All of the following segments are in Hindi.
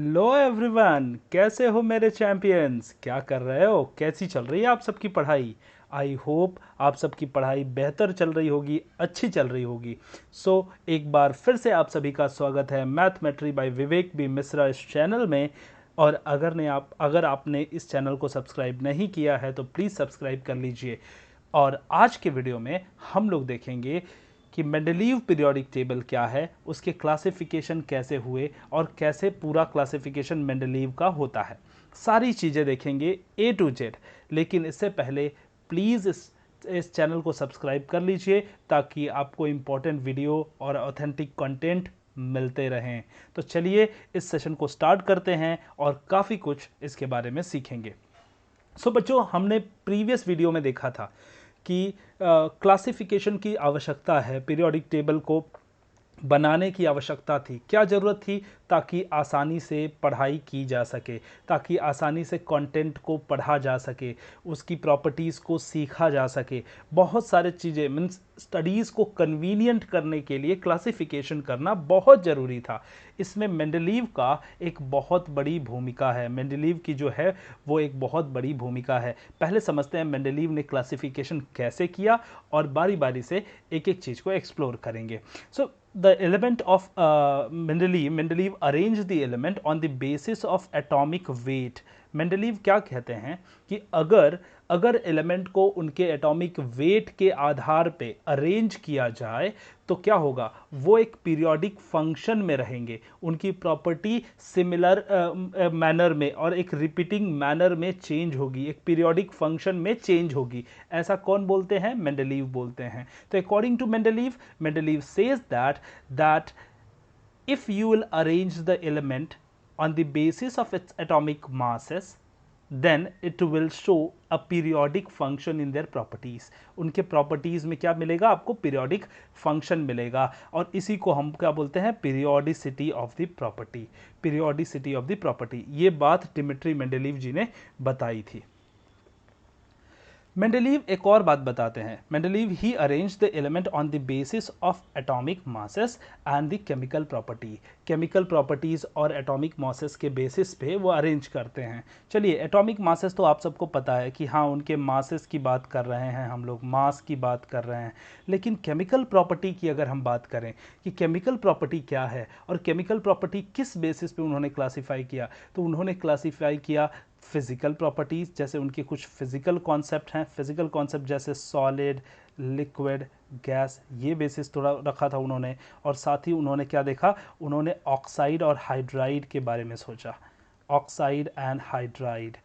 हेलो एवरीवन, कैसे हो मेरे चैंपियंस। क्या कर रहे हो, कैसी चल रही है आप सबकी पढ़ाई। आई होप आप सबकी पढ़ाई बेहतर चल रही होगी, अच्छी चल रही होगी। एक बार फिर से आप सभी का स्वागत है मैथमेट्री बाय विवेक बी मिश्रा इस चैनल में। और अगर आपने इस चैनल को सब्सक्राइब नहीं किया है तो प्लीज़ सब्सक्राइब कर लीजिए। और आज के वीडियो में हम लोग देखेंगे कि मेंडलीव पीरियोडिक टेबल क्या है, उसके क्लासिफिकेशन कैसे हुए और कैसे पूरा क्लासिफिकेशन मेंडलीव का होता है। सारी चीज़ें देखेंगे ए टू जेड। लेकिन इससे पहले प्लीज़ इस चैनल को सब्सक्राइब कर लीजिए ताकि आपको इम्पोर्टेंट वीडियो और ऑथेंटिक कंटेंट मिलते रहें। तो चलिए इस सेशन को स्टार्ट करते हैं और काफ़ी कुछ इसके बारे में सीखेंगे। बच्चों, हमने प्रीवियस वीडियो में देखा था कि क्लासिफिकेशन की आवश्यकता है, पीरियोडिक टेबल को बनाने की आवश्यकता थी। क्या ज़रूरत थी? ताकि आसानी से पढ़ाई की जा सके, ताकि आसानी से कंटेंट को पढ़ा जा सके, उसकी प्रॉपर्टीज़ को सीखा जा सके। बहुत सारे चीज़ें मीन्स स्टडीज़ को कन्वीनियंट करने के लिए क्लासिफिकेशन करना बहुत ज़रूरी था। इसमें मेंडलीव का एक बहुत बड़ी भूमिका है। मेंडलीव की जो है वो एक बहुत बड़ी भूमिका है। पहले समझते हैं मेंडलीव ने क्लासिफिकेशन कैसे किया और बारी बारी से एक एक चीज़ को एक्सप्लोर करेंगे। The element of Mendeleev arranged the element on the basis of atomic weight. Mendeleev क्या कहते हैं कि अगर एलिमेंट को उनके एटॉमिक वेट के आधार पे अरेंज किया जाए तो क्या होगा, वो एक पीरियोडिक फंक्शन में रहेंगे। उनकी प्रॉपर्टी सिमिलर मैनर में और एक रिपीटिंग मैनर में चेंज होगी, एक पीरियोडिक फंक्शन में चेंज होगी। ऐसा कौन बोलते हैं? मेंडलीव बोलते हैं। तो according to Mendeleev says that if you will arrange the element on the basis of its atomic masses, then it will show a periodic function in their properties. उनके प्रॉपर्टीज में क्या मिलेगा आपको? पीरियोडिक फंक्शन मिलेगा। और इसी को हम क्या बोलते हैं? Periodicity of the property. Periodicity of the property, ये बात डिमिट्री मेंडलीव जी ने बताई थी। मेंडलीव एक और बात बताते हैं। Mendeleev he arrange the element on the basis of atomic masses and the chemical property. Chemical properties और एटॉमिक मासेस के बेसिस पे वो अरेंज करते हैं। चलिए, एटॉमिक मासेस तो आप सबको पता है कि हाँ, उनके मासेस की बात कर रहे हैं हम लोग, मास की बात कर रहे हैं। लेकिन केमिकल प्रॉपर्टी की अगर हम बात करें कि केमिकल प्रॉपर्टी क्या है और केमिकल प्रॉपर्टी किस बेसिस पे उन्होंने क्लासीफाई किया, तो उन्होंने क्लासीफाई किया फिजिकल प्रॉपर्टीज़। जैसे उनके कुछ फिजिकल कॉन्सेप्ट हैं, फिजिकल कॉन्सेप्ट जैसे सॉलिड, लिक्विड, गैस, ये बेसिस थोड़ा रखा था उन्होंने। और साथ ही उन्होंने क्या देखा? उन्होंने ऑक्साइड और हाइड्राइड के बारे में सोचा। Oxide and hydride,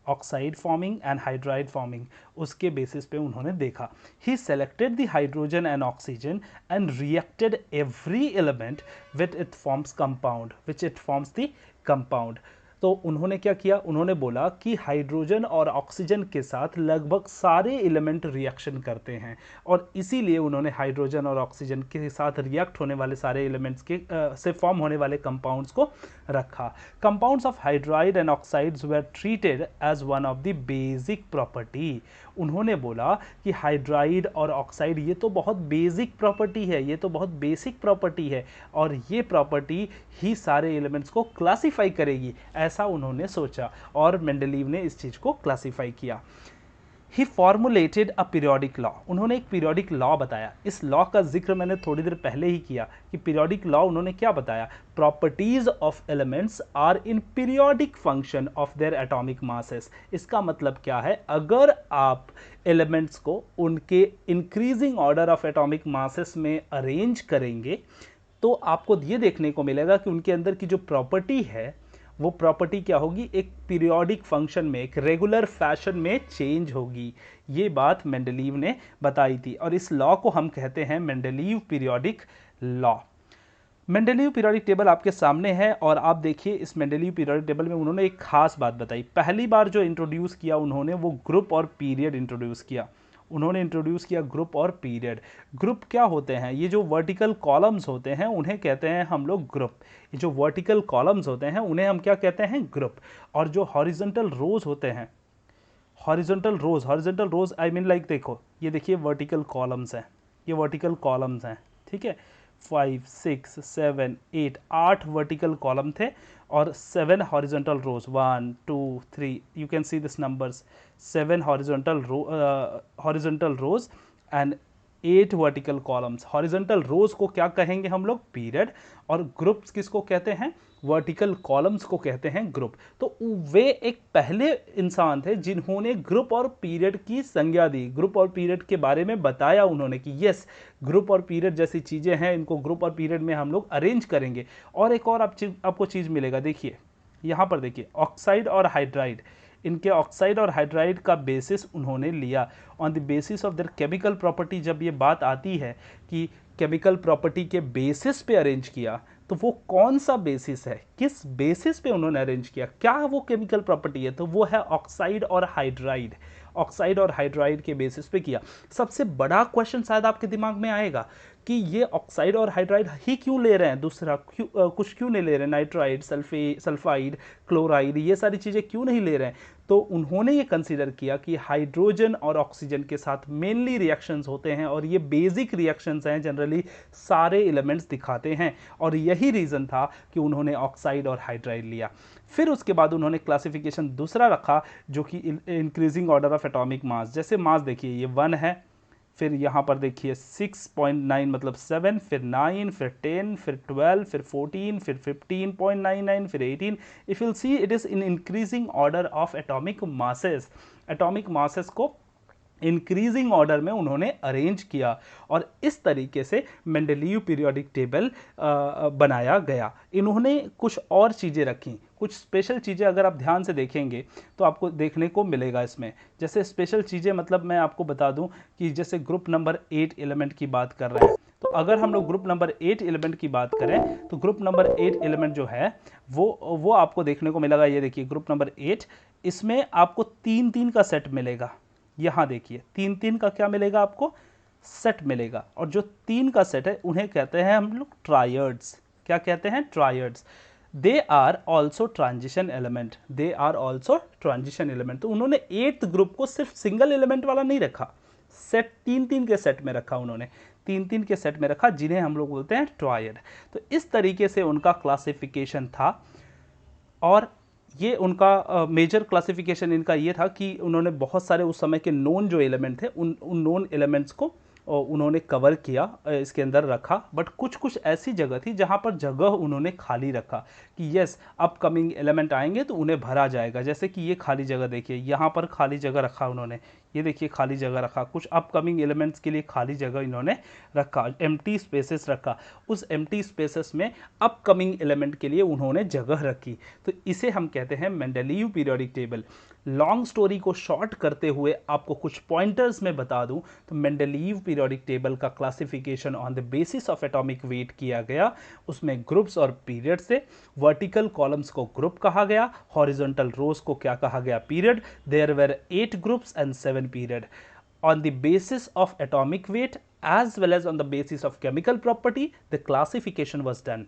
oxide forming and hydride forming, उसके बेसिस पे उन्होंने देखा। He selected the hydrogen and oxygen and reacted every element which it forms the compound. तो उन्होंने क्या किया? उन्होंने बोला कि हाइड्रोजन और ऑक्सीजन के साथ लगभग सारे एलिमेंट रिएक्शन करते हैं और इसीलिए उन्होंने हाइड्रोजन और ऑक्सीजन के साथ रिएक्ट होने वाले सारे एलिमेंट्स के से फॉर्म होने वाले कंपाउंड्स को रखा। Compounds of hydride and oxides were treated as one of the basic property. उन्होंने बोला कि हाइड्राइड और ऑक्साइड ये तो बहुत बेसिक प्रॉपर्टी है, ये तो बहुत बेसिक प्रॉपर्टी है और ये प्रॉपर्टी ही सारे एलिमेंट्स को क्लासीफाई करेगी, ऐसा उन्होंने सोचा और मेंडलीव ने इस चीज़ को क्लासीफाई किया। ही फॉर्मुलेटेड अ पीरियोडिक लॉ। उन्होंने एक पीरियोडिक लॉ बताया। इस लॉ का जिक्र मैंने थोड़ी देर पहले ही किया कि पीरियोडिक लॉ उन्होंने क्या बताया? Properties of elements are in periodic function of their atomic masses. इसका मतलब क्या है? अगर आप एलिमेंट्स को उनके increasing order of atomic masses में अरेंज करेंगे तो आपको ये देखने को मिलेगा कि उनके अंदर की जो प्रॉपर्टी है वो प्रॉपर्टी क्या होगी? एक पीरियोडिक फंक्शन में, एक रेगुलर फैशन में चेंज होगी। ये बात मेंडलीव ने बताई थी और इस लॉ को हम कहते हैं Mendeleev periodic law. Mendeleev periodic table आपके सामने है और आप देखिए इस मेंडलीव पीरियोडिक टेबल में उन्होंने एक खास बात बताई। पहली बार जो इंट्रोड्यूस किया उन्होंने, वो ग्रुप और पीरियड इंट्रोड्यूस किया। उन्होंने इंट्रोड्यूस किया ग्रुप और पीरियड। ग्रुप क्या होते हैं? ये जो वर्टिकल कॉलम्स होते हैं उन्हें कहते हैं हम लोग ग्रुप। ये जो वर्टिकल कॉलम्स होते हैं उन्हें हम क्या कहते हैं? ग्रुप। और जो हॉरिजॉन्टल रोज होते हैं, horizontal rows I mean like, देखो ये देखिए वर्टिकल कॉलम्स हैं, ये वर्टिकल कॉलम्स हैं, ठीक है। 5 6 7 8 8 वर्टिकल कॉलम थे और 7 horizontal rows, 1 2 3, you can see this numbers, 7 horizontal rows and 8 vertical columns. Horizontal rows को क्या कहेंगे हम लोग? पीरियड। और ग्रुप्स किसको कहते हैं? वर्टिकल कॉलम्स को कहते हैं ग्रुप। तो वे एक पहले इंसान थे जिन्होंने ग्रुप और पीरियड की संज्ञा दी, ग्रुप और पीरियड के बारे में बताया उन्होंने कि यस, ग्रुप और पीरियड जैसी चीज़ें हैं, इनको ग्रुप और पीरियड में हम लोग अरेंज करेंगे। और एक और आपको चीज़ मिलेगा, देखिए यहाँ पर देखिए, ऑक्साइड और हाइड्राइड, इनके ऑक्साइड और हाइड्राइड का बेसिस उन्होंने लिया on the basis of their chemical property. जब ये बात आती है कि केमिकल प्रॉपर्टी के बेसिस पे अरेंज किया, तो वो कौन सा बेसिस है, किस बेसिस पे उन्होंने अरेंज किया, क्या वो केमिकल प्रॉपर्टी है? तो वो है ऑक्साइड और हाइड्राइड। ऑक्साइड और हाइड्राइड के बेसिस पे किया। सबसे बड़ा क्वेश्चन शायद आपके दिमाग में आएगा कि ये ऑक्साइड और हाइड्राइड ही क्यों ले रहे हैं, दूसरा कुछ क्यों नहीं ले रहे हैं, नाइट्राइड, सल्फाइड, क्लोराइड, ये सारी चीज़ें क्यों नहीं ले रहे हैं? तो उन्होंने ये कंसीडर किया कि हाइड्रोजन और ऑक्सीजन के साथ मेनली रिएक्शंस होते हैं और ये बेसिक रिएक्शंस हैं, जनरली सारे एलिमेंट्स दिखाते हैं, और यही रीज़न था कि उन्होंने ऑक्साइड और हाइड्राइड लिया। फिर उसके बाद उन्होंने क्लासिफिकेशन दूसरा रखा जो कि इंक्रीजिंग ऑर्डर ऑफ एटॉमिक मास। जैसे मास देखिए, ये 1 है, फिर यहाँ पर देखिए 6.9 मतलब 7, फिर 9, फिर 10, फिर 12, फिर 14, फिर 15.99, फिर 18। If you'll see it is in increasing order of atomic masses। Atomic masses को इंक्रीजिंग ऑर्डर में उन्होंने अरेंज किया, और इस तरीके से मेंडलीव पीरियोडिक टेबल बनाया गया। इन्होंने कुछ और चीज़ें रखी, कुछ स्पेशल चीज़ें अगर आप ध्यान से देखेंगे तो आपको देखने को मिलेगा इसमें। जैसे स्पेशल चीज़ें मतलब मैं आपको बता दूं कि जैसे ग्रुप नंबर 8 एलिमेंट की बात कर रहे हैं, तो अगर हम लोग ग्रुप नंबर 8 एलिमेंट की बात करें तो ग्रुप नंबर 8 एलिमेंट जो है वो आपको देखने को मिलेगा। ये देखिए ग्रुप नंबर 8, इसमें आपको 3-3 का सेट मिलेगा। यहाँ देखिए 3-3 का क्या मिलेगा आपको? सेट मिलेगा। और जो 3 का सेट है उन्हें कहते हैं हम लोग ट्रायड्स। क्या कहते हैं? Triads. They are also transition element, they are also transition element. तो उन्होंने 8th ग्रुप को सिर्फ सिंगल एलिमेंट वाला नहीं रखा, सेट 3-3 के सेट में रखा, उन्होंने 3-3 के सेट में रखा, जिन्हें हम लोग बोलते हैं ट्रायड। तो इस तरीके से उनका क्लासिफिकेशन था, और ये उनका मेजर क्लासिफिकेशन इनका ये था कि उन्होंने बहुत सारे उस समय के नोन जो एलिमेंट थे उन नोन एलिमेंट्स को उन्होंने कवर किया, इसके अंदर रखा। बट कुछ कुछ ऐसी जगह थी जहाँ पर जगह उन्होंने खाली रखा कि यस, अपकमिंग एलिमेंट आएंगे तो उन्हें भरा जाएगा। जैसे कि ये खाली जगह देखिए, यहाँ पर खाली जगह रखा उन्होंने, ये देखिए खाली जगह रखा, कुछ अपकमिंग एलिमेंट्स के लिए खाली जगह इन्होंने रखा, एम्प्टी स्पेसेस रखा। उस एम्प्टी स्पेसेस में अपकमिंग एलिमेंट के लिए उन्होंने जगह रखी। तो इसे हम कहते हैं Mendeleev periodic table. Long story को शॉर्ट करते हुए आपको कुछ पॉइंटर्स में बता दूं तो मेंडलीव पीरियोडिक टेबल का classification on the basis of atomic weight किया गया। उसमें ग्रुप्स और पीरियड से, वर्टिकल कॉलम्स को ग्रुप कहा गया, हॉरिजॉन्टल रोज को क्या कहा गया? Period. There were 8 groups and 7 period. On the basis of atomic weight as well as on the basis of chemical property, the classification was done.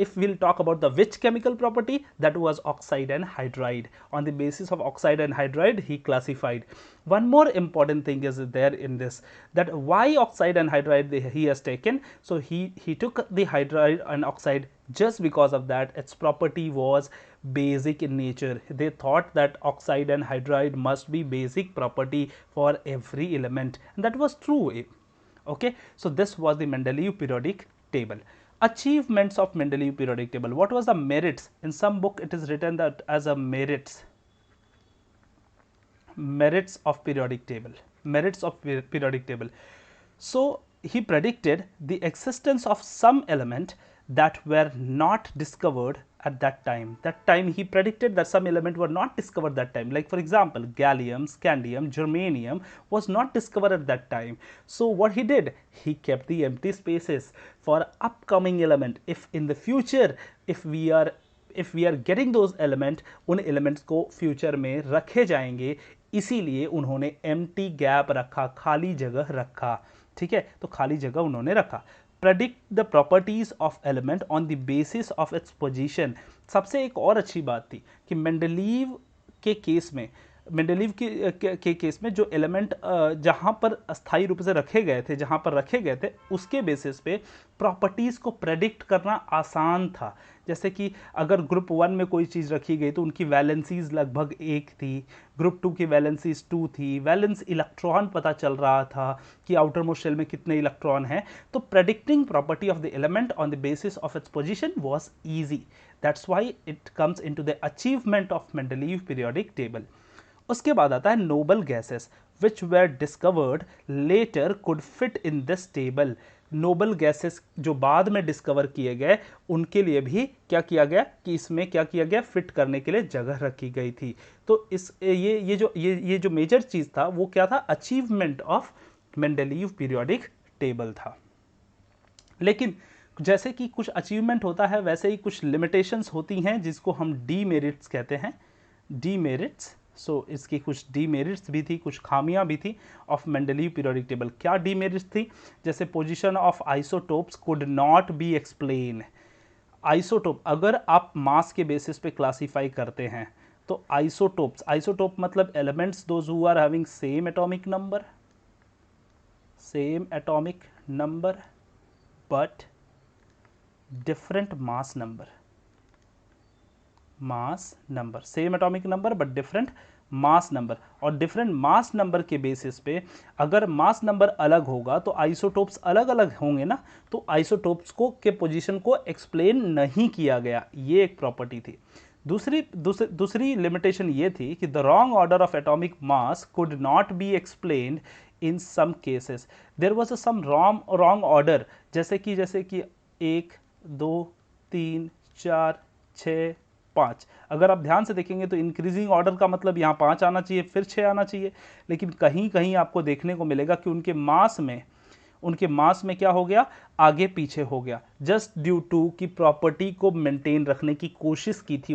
If we'll talk about the which chemical property, that was oxide and hydride. On the basis of oxide and hydride, he classified. One more important thing is there in this, that why oxide and hydride he has taken. So he took the hydride and oxide just because of that its property was basic in nature. They thought that oxide and hydride must be basic property for every element, and that was true. Okay, so this was the Mendeleev periodic table. Achievements of Mendeleev periodic table. What was the merits? In some book it is written that as a merits of periodic table, merits of periodic table. So he predicted the existence of some element that were not discovered at that time. That time he predicted that some element were not discovered that time. Like for example, gallium, scandium, germanium was not discovered at that time. So what he did, he kept the empty spaces for upcoming element. If in the future, if we are getting those element, उन elements को future में रखे जाएंगे, इसीलिए उन्होंने empty gap रखा, खाली जगह रखा। ठीक है, तो खाली जगह उन्होंने रखा। Predict the properties of element on the basis of its position. सबसे एक और अच्छी बात थी कि मेंडलीव के केस में मेंडेलीव के केस में जो एलिमेंट जहाँ पर अस्थायी रूप से रखे गए थे, जहाँ पर रखे गए थे, उसके बेसिस पे प्रॉपर्टीज़ को प्रेडिक्ट करना आसान था। जैसे कि अगर ग्रुप 1 में कोई चीज़ रखी गई तो उनकी वैलेंसीज लगभग 1 थी, ग्रुप 2 की वैलेंसीज 2 थी, वैलेंस इलेक्ट्रॉन पता चल रहा था कि आउटर मोस्ट शेल में कितने इलेक्ट्रॉन हैं, तो predicting property of the element on the basis of its position was easy. That's why it comes into the achievement of Mendeleev periodic table. उसके बाद आता है noble gases which were discovered later could fit in this table. Noble gases जो बाद में डिस्कवर किए गए उनके लिए भी क्या किया गया कि इसमें क्या किया गया, फिट करने के लिए जगह रखी गई थी। तो इस ये जो मेजर चीज था वो क्या था, achievement of Mendeleev periodic table था। लेकिन जैसे कि कुछ अचीवमेंट होता है वैसे ही कुछ लिमिटेशंस होती हैं जिसको हम डीमेरिट्स कहते हैं, डीमेरिट्स। सो इसकी कुछ डीमेरिट्स भी थी, कुछ खामियां भी थी ऑफ मेंडेलीव पीरियोडिक टेबल। क्या डीमेरिट्स थी? जैसे position of isotopes could not B explain. Isotope अगर आप मास के बेसिस पे क्लासीफाई करते हैं तो आइसोटोप्स, आइसोटोप मतलब elements those who are having same atomic number but different mass number, same atomic number but different mass number. और डिफरेंट मास नंबर के बेसिस पे अगर मास नंबर अलग होगा तो आइसोटोप्स अलग अलग होंगे ना, तो आइसोटोप्स को के पोजीशन को एक्सप्लेन नहीं किया गया, ये एक प्रॉपर्टी थी। दूसरी लिमिटेशन ये थी कि the wrong order of atomic mass could not be explained in some cases. There was some wrong order, जैसे कि 1 2 3 4 6 5। अगर आप ध्यान से देखेंगे तो इंक्रीजिंग ऑर्डर का मतलब यहाँ 5 आना चाहिए, फिर 6 आना चाहिए, लेकिन कहीं कहीं आपको देखने को मिलेगा कि उनके मास में क्या हो गया, आगे पीछे हो गया, जस्ट ड्यू टू कि प्रॉपर्टी को मेंटेन रखने की कोशिश की थी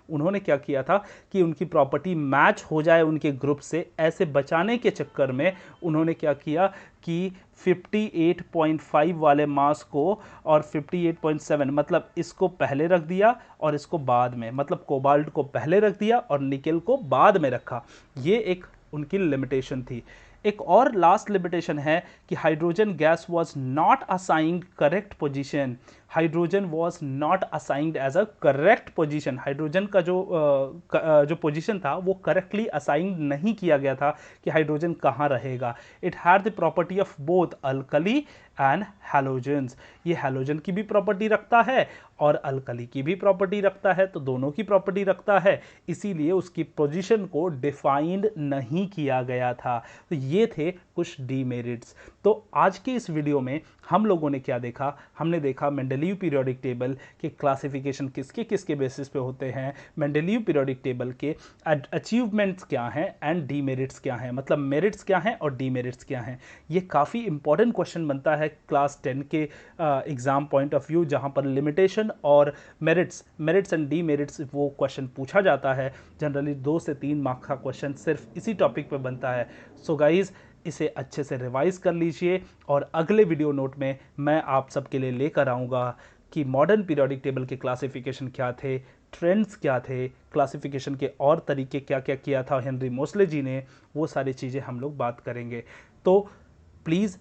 उन्होंने क्या किया था कि उनकी प्रॉपर्टी मैच हो जाए उनके ग्रुप से, ऐसे बचाने के चक्कर में उन्होंने क्या किया कि 58.5 वाले मास को और 58.7 मतलब इसको पहले रख दिया और इसको बाद में, मतलब कोबाल्ट को पहले रख दिया और निकेल को बाद में रखा। ये एक उनकी लिमिटेशन थी। एक और लास्ट लिमिटेशन है कि hydrogen gas was not assigned correct position. Hydrogen was not assigned as a correct position. Hydrogen का जो पोजीशन था वो करेक्टली असाइंड नहीं किया गया था कि हाइड्रोजन कहाँ रहेगा। It had the property of both alkali and halogens. ये हैलोजन की भी प्रॉपर्टी रखता है और अल्कली की भी प्रॉपर्टी रखता है, तो दोनों की प्रॉपर्टी रखता है, इसीलिए उसकी पोजीशन को डिफाइंड नहीं किया गया था। तो ये थे कुछ डीमेरिट्स। तो आज के इस वीडियो में हम लोगों ने क्या देखा, हमने देखा मेंडेलीव पीरियोडिक टेबल के क्लासिफिकेशन किसके किसके बेसिस पे होते हैं, मेंडेलीव पीरियोडिक टेबल के अचीवमेंट्स क्या हैं एंड डीमेरिट्स क्या हैं, मतलब मेरिट्स क्या हैं और डीमेरिट्स क्या हैं। ये काफ़ी इंपॉर्टेंट क्वेश्चन बनता है क्लास 10 के एग्जाम पॉइंट ऑफ व्यू, जहाँ पर लिमिटेशन और मेरिट्स एंड डीमेरिट्स वो क्वेश्चन पूछा जाता है। जनरली 2 से 3 मार्क्स का क्वेश्चन सिर्फ इसी टॉपिक पे बनता है। सो गाइज इसे अच्छे से रिवाइज कर लीजिए और अगले वीडियो नोट में मैं आप सबके लिए लेकर आऊँगा कि मॉडर्न पीरियोडिक टेबल के क्लासिफिकेशन क्या थे, ट्रेंड्स क्या थे, क्लासिफिकेशन के और तरीके क्या क्या किया था हेनरी मोसले जी ने, वो सारी चीज़ें हम लोग बात करेंगे। तो प्लीज़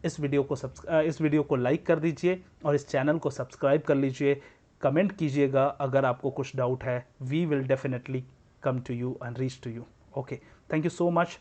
इस वीडियो को लाइक कर दीजिए और इस चैनल को सब्सक्राइब कर लीजिए। कमेंट कीजिएगा अगर आपको कुछ डाउट है। We will definitely come to you and reach to you. Okay, thank you so much.